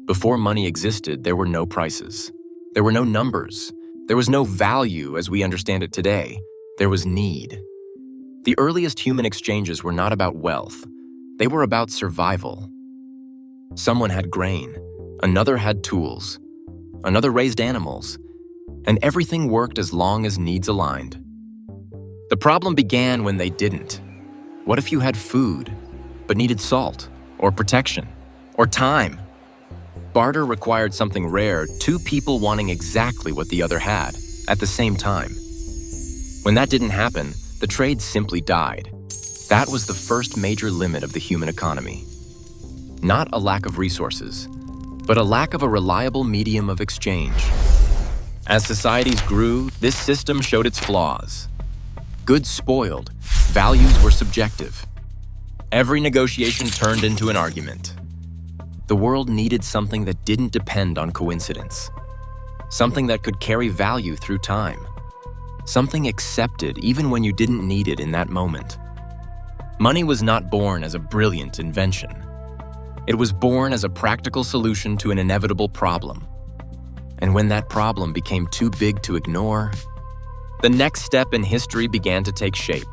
Before money existed, there were no prices. There were no numbers. There was no value as we understand it today. There was need. The earliest human exchanges were not about wealth. They were about survival. Someone had grain, another had tools, another raised animals, and everything worked as long as needs aligned. The problem began when they didn't. What if you had food, but needed salt, or protection, or time? Barter required something rare, two people wanting exactly what the other had, at the same time. When that didn't happen, the trade simply died. That was the first major limit of the human economy. Not a lack of resources, but a lack of a reliable medium of exchange. As societies grew, this system showed its flaws. Goods spoiled, values were subjective. Every negotiation turned into an argument. The world needed something that didn't depend on coincidence. Something that could carry value through time. Something accepted even when you didn't need it in that moment. Money was not born as a brilliant invention. It was born as a practical solution to an inevitable problem. And when that problem became too big to ignore, the next step in history began to take shape.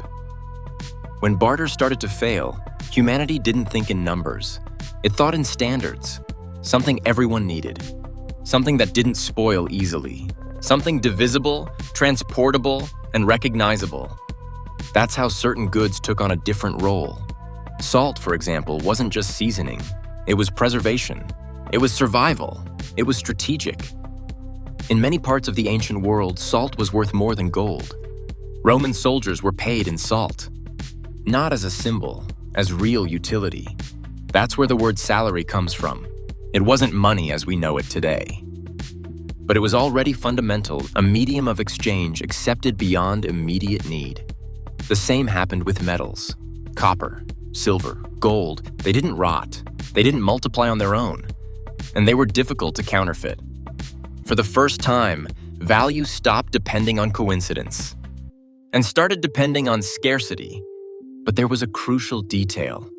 When barter started to fail, humanity didn't think in numbers. It thought in standards, something everyone needed, something that didn't spoil easily, something divisible, transportable, and recognizable. That's how certain goods took on a different role. Salt, for example, wasn't just seasoning. It was preservation. It was survival. It was strategic. In many parts of the ancient world, salt was worth more than gold. Roman soldiers were paid in salt, not as a symbol, as real utility. That's where the word salary comes from. It wasn't money as we know it today. But it was already fundamental, a medium of exchange accepted beyond immediate need. The same happened with metals. Copper, silver, gold, they didn't rot. They didn't multiply on their own. And they were difficult to counterfeit. For the first time, value stopped depending on coincidence and started depending on scarcity. But there was a crucial detail.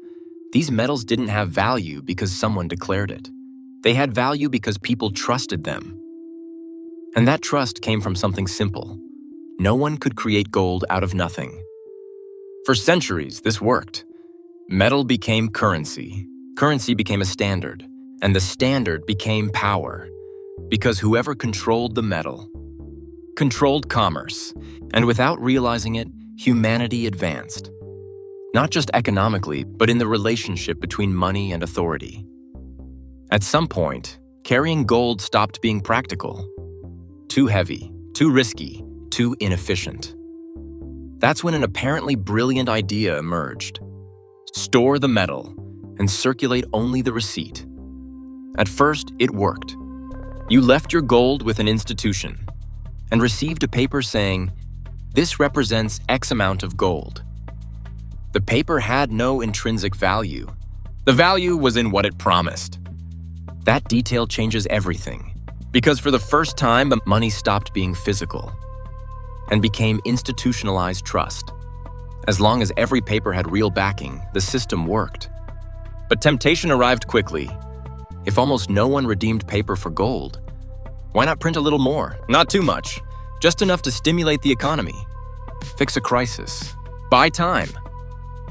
These metals didn't have value because someone declared it. They had value because people trusted them. And that trust came from something simple. No one could create gold out of nothing. For centuries, this worked. Metal became currency. Currency became a standard. And the standard became power. Because whoever controlled the metal controlled commerce. And without realizing it, humanity advanced. Not just economically, but in the relationship between money and authority. At some point, carrying gold stopped being practical. Too heavy, too risky, too inefficient. That's when an apparently brilliant idea emerged. Store the metal and circulate only the receipt. At first, it worked. You left your gold with an institution and received a paper saying, "This represents X amount of gold." The paper had no intrinsic value. The value was in what it promised. That detail changes everything, because for the first time, money stopped being physical and became institutionalized trust. As long as every paper had real backing, the system worked. But temptation arrived quickly. If almost no one redeemed paper for gold, why not print a little more? Not too much, just enough to stimulate the economy, fix a crisis, buy time.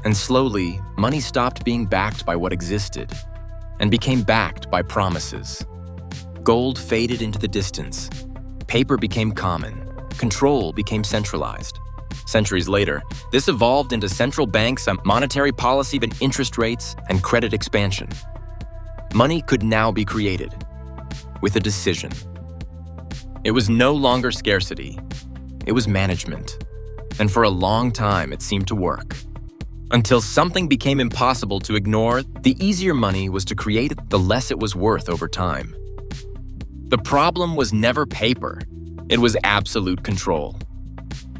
And slowly, money stopped being backed by what existed and became backed by promises. Gold faded into the distance. Paper became common. Control became centralized. Centuries later, this evolved into central banks, a monetary policy, and interest rates, and credit expansion. Money could now be created with a decision. It was no longer scarcity. It was management. And for a long time, it seemed to work. Until something became impossible to ignore, the easier money was to create it, the less it was worth over time. The problem was never paper. It was absolute control.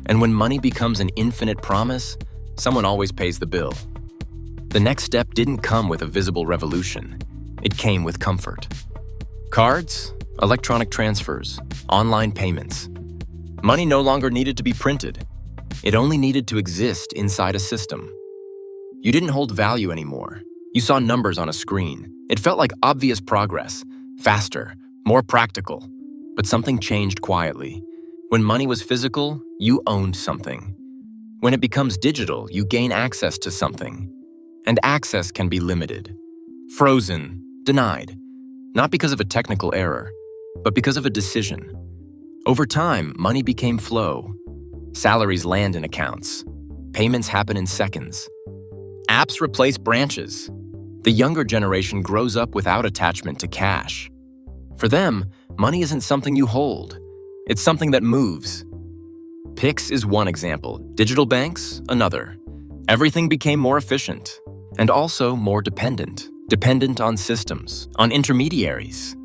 And when money becomes an infinite promise, someone always pays the bill. The next step didn't come with a visible revolution. It came with comfort. Cards, electronic transfers, online payments. Money no longer needed to be printed. It only needed to exist inside a system. You didn't hold value anymore. You saw numbers on a screen. It felt like obvious progress, faster, more practical. But something changed quietly. When money was physical, you owned something. When it becomes digital, you gain access to something. And access can be limited, frozen, denied, not because of a technical error, but because of a decision. Over time, money became flow. Salaries land in accounts. Payments happen in seconds. Apps replace branches. The younger generation grows up without attachment to cash. For them, money isn't something you hold. It's something that moves. Pix is one example, digital banks, another. Everything became more efficient and also more dependent on systems, on intermediaries,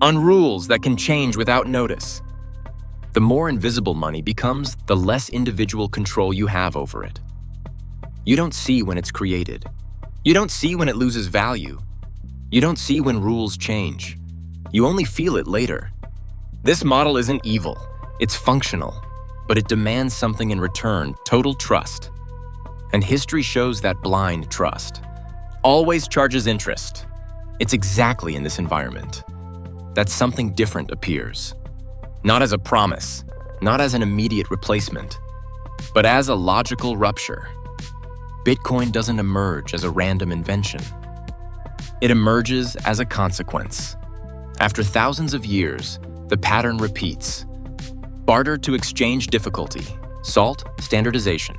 on rules that can change without notice. The more invisible money becomes, the less individual control you have over it. You don't see when it's created. You don't see when it loses value. You don't see when rules change. You only feel it later. This model isn't evil. It's functional, but it demands something in return, total trust. And history shows that blind trust always charges interest. It's exactly in this environment that something different appears. Not as a promise, not as an immediate replacement, but as a logical rupture. Bitcoin doesn't emerge as a random invention. It emerges as a consequence. After thousands of years, the pattern repeats. Barter to exchange difficulty, salt, standardization,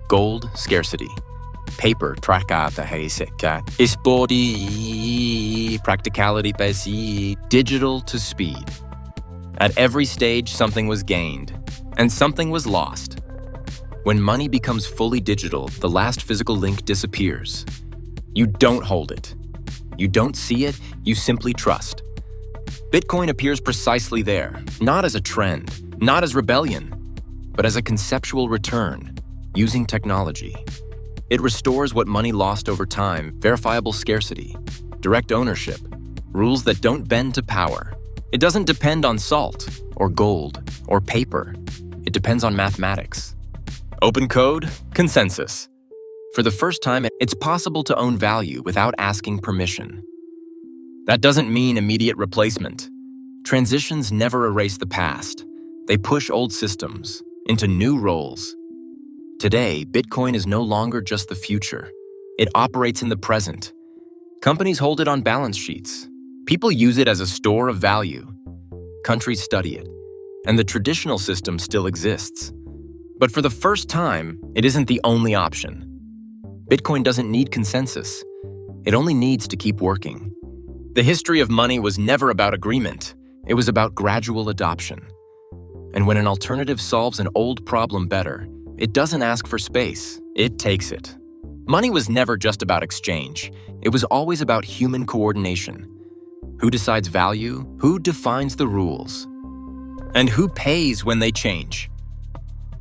gold, scarcity, paper, trakata, ispodi, practicality, digital to speed. At every stage, something was gained, and something was lost. When money becomes fully digital, the last physical link disappears. You don't hold it. You don't see it, you simply trust. Bitcoin appears precisely there, not as a trend, not as rebellion, but as a conceptual return, using technology. It restores what money lost over time, verifiable scarcity, direct ownership, rules that don't bend to power. It doesn't depend on salt, or gold, or paper. It depends on mathematics. Open code, consensus. For the first time, it's possible to own value without asking permission. That doesn't mean immediate replacement. Transitions never erase the past. They push old systems into new roles. Today, Bitcoin is no longer just the future. It operates in the present. Companies hold it on balance sheets. People use it as a store of value. Countries study it. And the traditional system still exists. But for the first time, it isn't the only option. Bitcoin doesn't need consensus. It only needs to keep working. The history of money was never about agreement. It was about gradual adoption. And when an alternative solves an old problem better, it doesn't ask for space, it takes it. Money was never just about exchange. It was always about human coordination. Who decides value? Who defines the rules? And who pays when they change?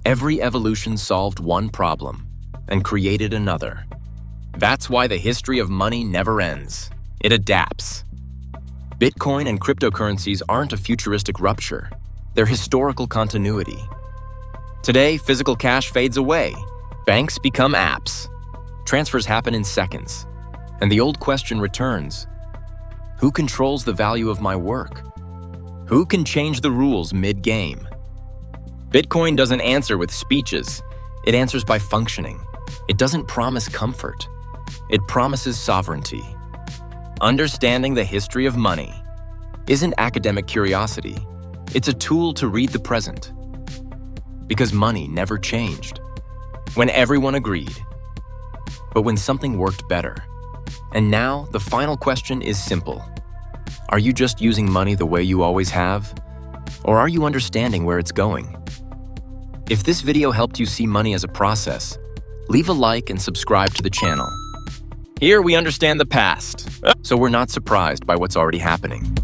Every evolution solved one problem and created another. That's why the history of money never ends. It adapts. Bitcoin and cryptocurrencies aren't a futuristic rupture. They're historical continuity. Today, physical cash fades away. Banks become apps. Transfers happen in seconds. And the old question returns. Who controls the value of my work? Who can change the rules mid-game? Bitcoin doesn't answer with speeches. It answers by functioning. It doesn't promise comfort. It promises sovereignty. Understanding the history of money isn't academic curiosity. It's a tool to read the present. Because money never changed. When everyone agreed. But when something worked better. And now, the final question is simple. Are you just using money the way you always have? Or are you understanding where it's going? If this video helped you see money as a process, leave a like and subscribe to the channel. Here we understand the past, so we're not surprised by what's already happening.